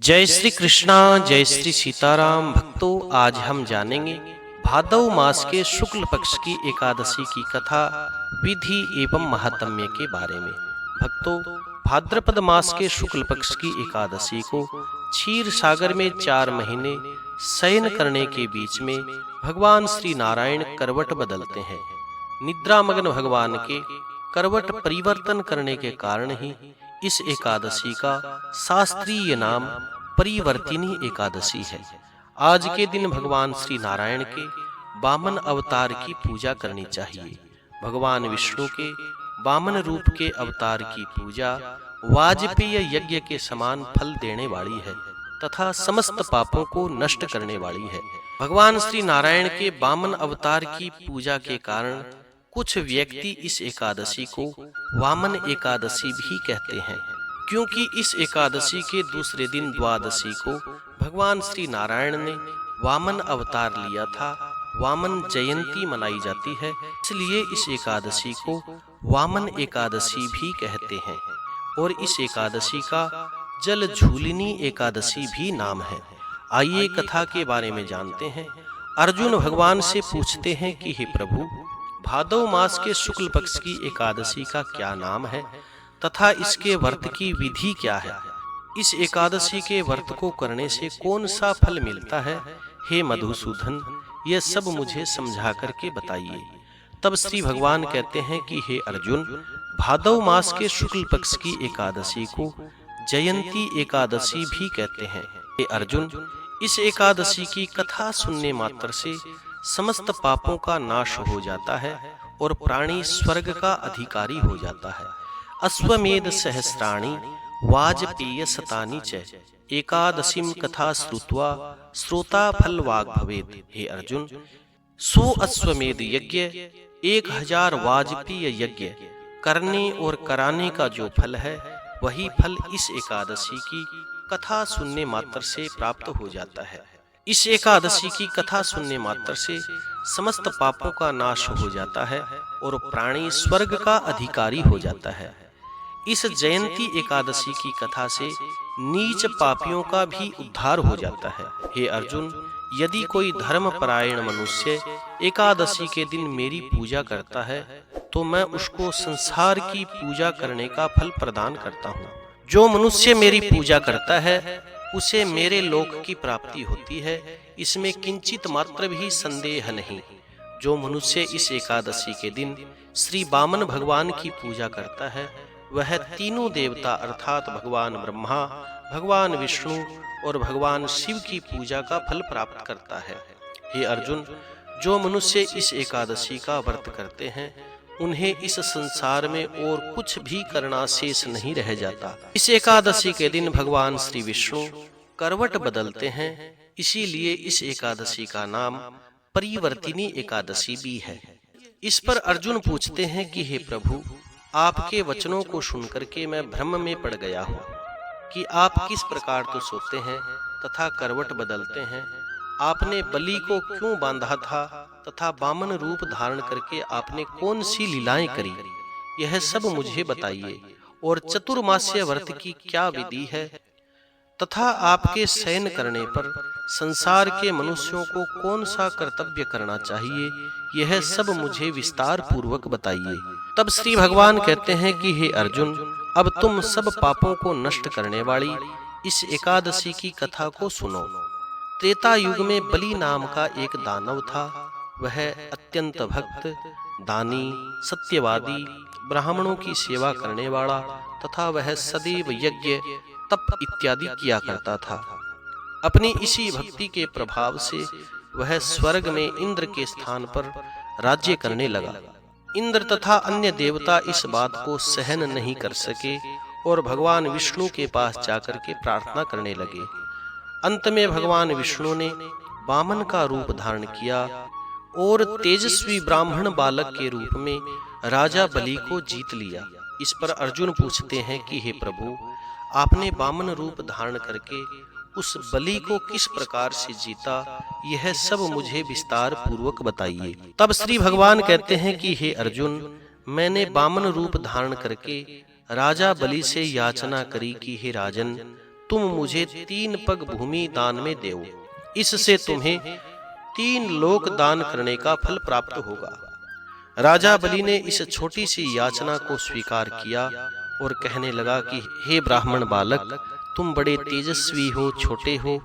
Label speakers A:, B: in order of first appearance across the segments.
A: जय श्री कृष्णा, जय श्री सीताराम। भक्तों, आज हम जानेंगे भादव मास के शुक्ल पक्ष की एकादशी की कथा, विधि एवं महात्म्य के बारे में। भक्तों, भाद्रपद मास के शुक्ल पक्ष की एकादशी को क्षीर सागर में 4 महीने शयन करने के बीच में भगवान श्री नारायण करवट बदलते हैं। निद्रामग्न भगवान के करवट परिवर्तन करने के कारण ही इस एकादशी का शास्त्रीय नाम परिवर्तिनी एकादशी है। आज के दिन भगवान श्री नारायण के वामन अवतार की पूजा करनी चाहिए। भगवान विष्णु के वामन रूप के अवतार की पूजा वाजपेय यज्ञ के समान फल देने वाली है तथा समस्त पापों को नष्ट करने वाली है। भगवान श्री नारायण के वामन अवतार की पूजा के कारण कुछ व्यक्ति इस एकादशी को वामन एकादशी भी कहते हैं, क्योंकि इस एकादशी के दूसरे दिन द्वादशी को भगवान श्री नारायण ने वामन अवतार लिया था। वामन जयंती मनाई जाती है, इसलिए इस एकादशी को वामन एकादशी भी कहते हैं और इस एकादशी का जल झूलिनी एकादशी भी नाम है। आइए कथा के बारे में जानते हैं। अर्जुन भगवान से पूछते हैं कि हे प्रभु, भादव मास के शुक्ल पक्ष की एकादशी का क्या नाम है तथा इसके व्रत की विधि क्या है? इस एकादशी के व्रत को करने से कौन सा फल मिलता है? हे मधुसूदन, यह सब मुझे समझा करके बताइए। तब श्री भगवान कहते हैं कि हे अर्जुन, भादव मास के शुक्ल पक्ष की एकादशी को जयंती एकादशी भी कहते हैं। हे अर्जुन, इस एकादशी की कथा सुनने मात्र से समस्त पापों का नाश हो जाता है और प्राणी स्वर्ग का अधिकारी हो जाता है। अश्वमेध सहस्राणि वाजपेय शतानि च एकादशीम कथा श्रुत्वा श्रोता फल वाग भवेत्। हे अर्जुन, 100 अश्वमेध यज्ञ, 1000 वाजपेय यज्ञ करने और कराने का जो फल है, वही फल इस एकादशी की कथा सुनने मात्र से प्राप्त हो जाता है। इस एकादशी की कथा सुनने मात्र से समस्त पापों का नाश हो जाता है और प्राणी स्वर्ग का अधिकारी हो जाता है। इस जयंती एकादशी की कथा से नीच पापियों का भी उद्धार हो जाता है। हे अर्जुन, यदि कोई धर्मपरायण मनुष्य एकादशी के दिन मेरी पूजा करता है तो मैं उसको संसार की पूजा करने का फल प्रदान करता हूँ। जो मनुष्य मेरी पूजा करता है उसे मेरे लोक की प्राप्ति होती है, इसमें किंचित मात्र भी संदेह नहीं। जो मनुष्य इस एकादशी के दिन श्री वामन भगवान की पूजा करता है, वह तीनों देवता अर्थात भगवान ब्रह्मा, भगवान विष्णु और भगवान शिव की पूजा का फल प्राप्त करता है। हे अर्जुन, जो मनुष्य इस एकादशी का व्रत करते हैं, उन्हें इस संसार में और कुछ भी करना शेष नहीं रह जाता। इस एकादशी के दिन भगवान श्री विष्णु करवट बदलते हैं, इसीलिए इस एकादशी का नाम परिवर्तिनी एकादशी भी है। इस पर अर्जुन पूछते हैं कि हे प्रभु, आपके वचनों को सुनकर के मैं भ्रम में पड़ गया हूँ कि आप किस प्रकार तो सोते हैं तथा करवट बदलते हैं। आपने बलि को क्यों बांधा था तथा वामन रूप धारण करके आपने कौन सी लीलाएं करी, यह सब मुझे बताइए। और चतुर्मास्य व्रत की क्या विधि है तथा आपके शयन करने पर संसार के मनुष्यों को कौन सा कर्तव्य करना चाहिए, यह सब मुझे विस्तार पूर्वक बताइए। तब श्री भगवान कहते हैं कि हे अर्जुन, अब तुम सब पापों को नष्ट करने वाली इस एकादशी की कथा को सुनो। त्रेता युग में बलि नाम का एक दानव था। वह अत्यंत भक्त, दानी, सत्यवादी, ब्राह्मणों की सेवा करने वाला तथा वह सदैव यज्ञ, तप इत्यादि किया करता था। अपनी इसी भक्ति के प्रभाव से वह स्वर्ग में इंद्र के स्थान पर राज्य करने लगा। इंद्र तथा अन्य देवता इस बात को सहन नहीं कर सके और भगवान विष्णु के पास जाकर के प्रार्थना करने लगे। अंत में भगवान विष्णु ने वामन का रूप धारण किया और तेजस्वी ब्राह्मण बालक के रूप में राजा बलि को जीत लिया। इस पर अर्जुन पूछते हैं कि हे प्रभु, आपने वामन रूप धारण करके उस बलि को किस प्रकार से जीता, यह सब मुझे विस्तार पूर्वक बताइए। तब श्री भगवान कहते हैं कि हे अर्जुन, मैंने वामन रूप धारण करके राजा बलि से याचना करी कि हे राजन, तुम मुझे 3 पग भूमि दान में देओ, इससे तुम्हें 3 लोक दान करने का फल प्राप्त होगा। राजा बलि ने इस छोटी सी याचना को स्वीकार किया और कहने लगा कि हे ब्राह्मण बालक, तुम बड़े तेजस्वी हो, छोटे हो,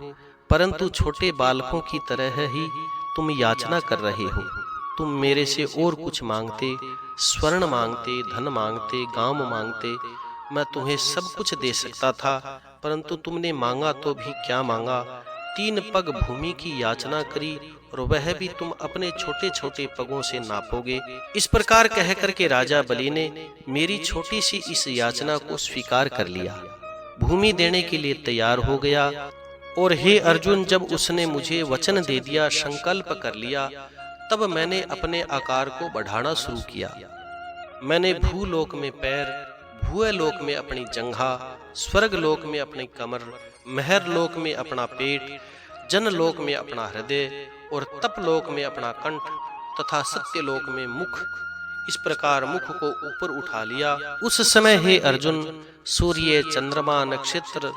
A: परंतु छोटे बालकों की तरह ही तुम याचना कर रहे हो। तुम मेरे से और कुछ मांगते, स्वर्ण मांगते, धन मांगते, गांव मांगते, मैं तुम्हें सब कुछ दे सकता था, परंतु तुमने मांगा तो भी क्या मांगा, 3 पग भूमि की याचना करी, और वह भी तुम अपने छोटे छोटे पगों से नापोगे। इस प्रकार कह करके राजा बलि ने मेरी छोटी सी इस याचना को स्वीकार कर लिया, भूमि देने के लिए तैयार हो गया। और हे अर्जुन, जब उसने मुझे वचन दे दिया, संकल्प कर लिया, तब मैंने अपने आकार को बढ़ाना शुरू किया। मैंने भूलोक में पैर, भूलोक में अपनी जंघा, स्वर्ग लोक में अपनी कमर, महर लोक में अपना पेट, जनलोक में अपना हृदय और तपलोक में अपना कंठ तथा सत्यलोक में मुख, इस प्रकार मुख को ऊपर उठा लिया। उस समय हे अर्जुन, सूर्य, चंद्रमा, नक्षत्र,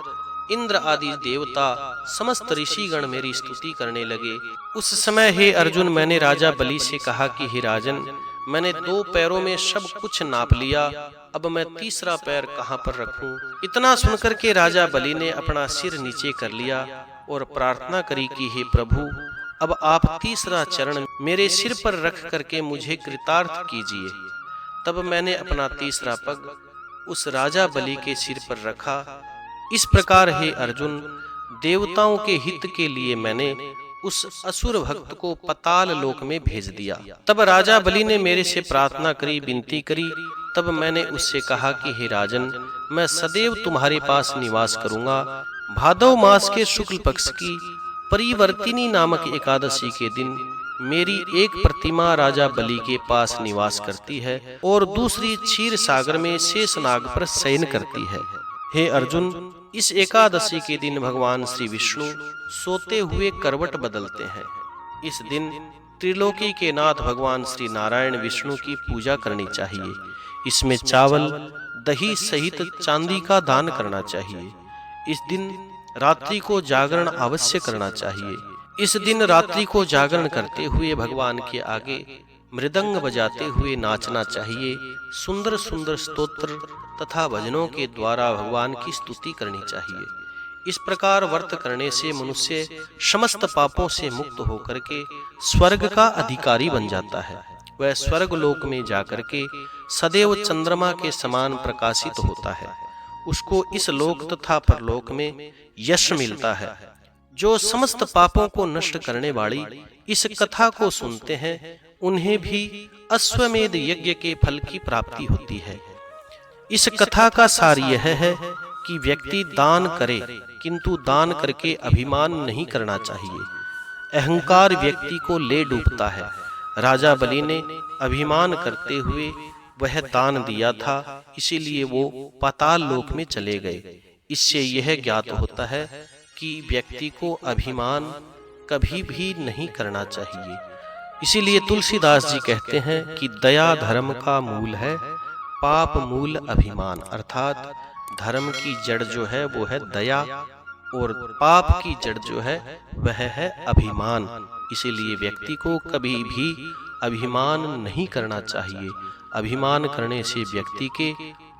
A: इंद्र आदि देवता, समस्त ऋषिगण मेरी स्तुति करने लगे। उस समय हे अर्जुन, मैंने राजा बलि से कहा कि हे राजन, मैंने 2 पैरों में सब कुछ नाप लिया, अब मैं तीसरा पैर कहां पर रखूं? इतना सुनकर के राजा बलि ने अपना सिर नीचे कर लिया और प्रार्थना करी कि हे प्रभु, अब आप तीसरा चरण मेरे सिर पर रख करके मुझे कृतार्थ कीजिए। तब मैंने अपना तीसरा पग उस राजा बलि के सिर पर रखा। इस प्रकार हे अर्जुन, देवताओं के हित के लिए मैंने उस असुर भक्त को पाताल लोक में भेज दिया। तब राजा बलि ने मेरे से प्रार्थना करी, विनती करी। तब मैंने उससे कहा कि हे राजन, मैं सदैव तुम्हारे पास निवास करूंगा। भादव मास के शुक्ल पक्ष की परिवर्तिनी नामक एकादशी के दिन मेरी एक प्रतिमा राजा बलि के पास निवास करती है और दूसरी क्षीर सागर में शेषनाग पर शयन करती है। हे अर्जुन, इस एकादशी के दिन भगवान श्री विष्णु सोते हुए करवट बदलते हैं। इस दिन त्रिलोकी के नाथ भगवान श्री नारायण विष्णु की पूजा करनी चाहिए। इसमें चावल, दही सहित चांदी का दान करना चाहिए। इस दिन रात्रि को जागरण अवश्य करना चाहिए। इस दिन रात्रि को जागरण करते हुए भगवान के आगे मृदंग बजाते हुए नाचना चाहिए। सुंदर सुंदर स्तोत्र तथा भजनों के द्वारा भगवान की स्तुति करनी चाहिए। इस प्रकार व्रत करने से मनुष्य समस्त पापों से मुक्त होकर के स्वर्ग का अधिकारी बन जाता है। वह स्वर्ग लोक में जाकर के सदैव चंद्रमा के समान प्रकाशित होता है। उसको इस लोक तथा परलोक में यश मिलता है। जो समस्त पापों को नष्ट करने वाली इस कथा को सुनते हैं, उन्हें भी अश्वमेध यज्ञ के फल की प्राप्ति होती है। इस कथा का सार यह है कि व्यक्ति दान करे, किंतु दान करके अभिमान नहीं करना चाहिए। अहंकार व्यक्ति को ले डूबता है। राजा बलि ने अभिमान करते हुए वह दान दिया था, इसीलिए वो पाताल लोक में चले गए। इससे यह ज्ञात होता है कि व्यक्ति को अभिमान कभी भी नहीं करना चाहिए। इसीलिए तुलसीदास जी कहते हैं कि दया धर्म का मूल है, पाप मूल अभिमान। अर्थात धर्म की जड़ जो है वो है दया और पाप की जड़ जो है वह है अभिमान। इसीलिए व्यक्ति को कभी भी अभिमान नहीं करना चाहिए। अभिमान करने से व्यक्ति के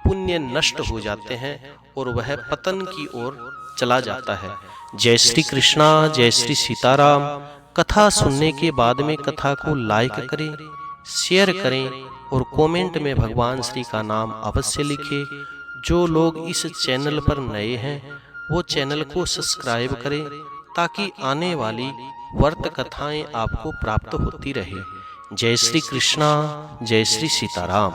A: पुण्य नष्ट हो जाते हैं और वह पतन की ओर चला जाता है। जय श्री कृष्णा, जय श्री सीताराम। कथा सुनने के बाद में कथा को लाइक करें, शेयर करें और कमेंट में भगवान श्री का नाम अवश्य लिखें। जो लोग इस चैनल पर नए हैं वो चैनल को सब्सक्राइब करें ताकि आने वाली व्रत कथाएं आपको प्राप्त होती रहे। जय श्री कृष्णा, जय श्री सीताराम।